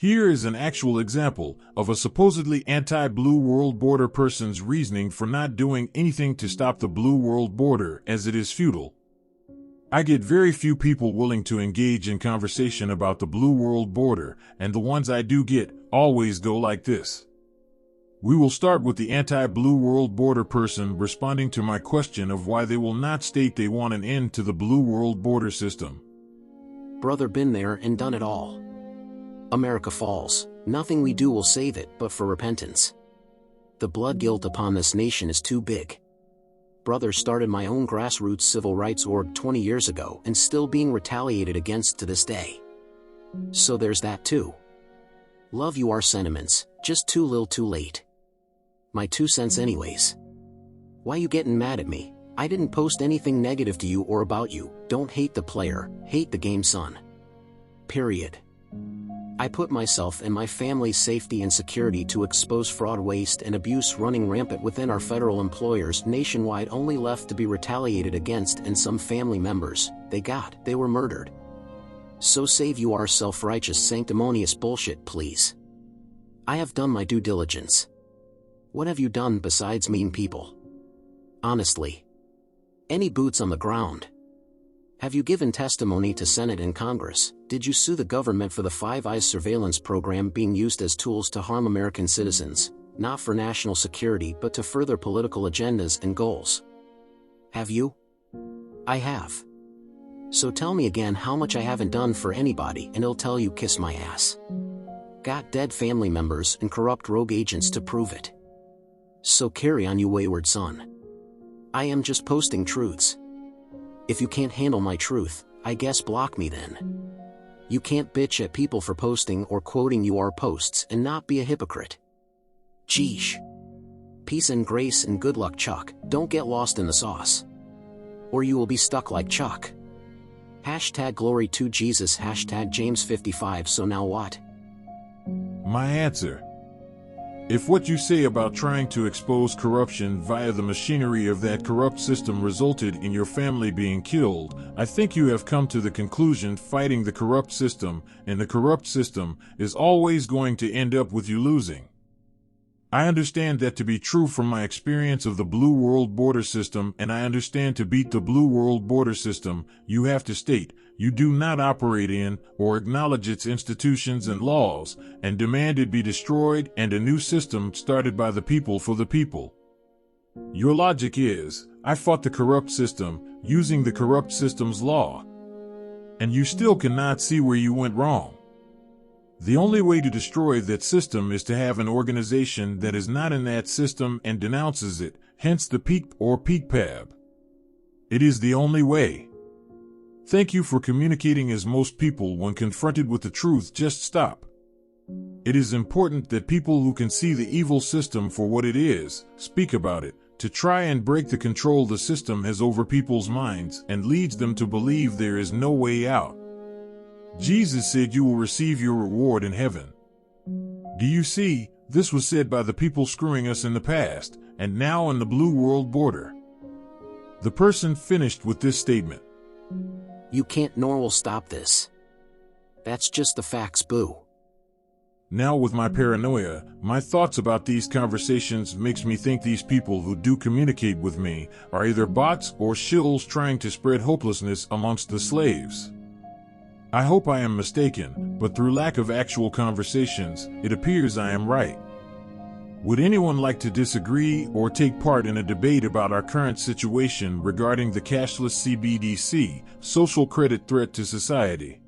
Here is an actual example of a supposedly anti-Blue World Border person's reasoning for not doing anything to stop the Blue World Border, as it is futile. I get very few people willing to engage in conversation about the Blue World Border, and the ones I do get always go like this. We will start with the anti-Blue World Border person responding to my question of why they will not state they want an end to the Blue World Border system. Brother, been there and done it all. America falls. Nothing we do will save it but for repentance. The blood guilt upon this nation is too big. Brother, started my own grassroots civil rights org 20 years ago and still being retaliated against to this day. So there's that too. Love you, our sentiments, just too little too late. My 2 cents anyways. Why you getting mad at me? I didn't post anything negative to you or about you. Don't hate the player, hate the game, son. Period. I put myself and my family's safety and security to expose fraud, waste, and abuse running rampant within our federal employers nationwide, only left to be retaliated against, and some family members, they were murdered. So save you our self-righteous sanctimonious bullshit, please. I have done my due diligence. What have you done besides mean people? Honestly. Any boots on the ground? Have you given testimony to Senate and Congress? Did you sue the government for the Five Eyes surveillance program being used as tools to harm American citizens, not for national security but to further political agendas and goals? Have you? I have. So tell me again how much I haven't done for anybody and I'll tell you kiss my ass. Got dead family members and corrupt rogue agents to prove it. So carry on, you wayward son. I am just posting truths. If you can't handle my truth, I guess block me then. You can't bitch at people for posting or quoting your posts and not be a hypocrite. Geesh. Peace and grace and good luck, Chuck. Don't get lost in the sauce. Or you will be stuck like Chuck. Hashtag glory to Jesus, hashtag James 55. So now what? My answer. If what you say about trying to expose corruption via the machinery of that corrupt system resulted in your family being killed, I think you have come to the conclusion fighting the corrupt system, and the corrupt system is always going to end up with you losing. I understand that to be true from my experience of the Blue World Border System, and I understand to beat the Blue World Border System, you have to state you do not operate in or acknowledge its institutions and laws, and demand it be destroyed and a new system started by the people for the people. Your logic is, I fought the corrupt system using the corrupt system's law. And you still cannot see where you went wrong. The only way to destroy that system is to have an organization that is not in that system and denounces it, hence the PAEACP. It is the only way. Thank you for communicating, as most people, when confronted with the truth, just stop. It is important that people who can see the evil system for what it is, speak about it, to try and break the control the system has over people's minds and leads them to believe there is no way out. Jesus said you will receive your reward in heaven. Do you see, this was said by the people screwing us in the past, and now in the Blue World Border. The person finished with this statement. You can't nor will stop this. That's just the facts, boo. Now with my paranoia, my thoughts about these conversations makes me think these people who do communicate with me are either bots or shills trying to spread hopelessness amongst the slaves. I hope I am mistaken, but through lack of actual conversations, it appears I am right. Would anyone like to disagree or take part in a debate about our current situation regarding the cashless CBDC, social credit threat to society?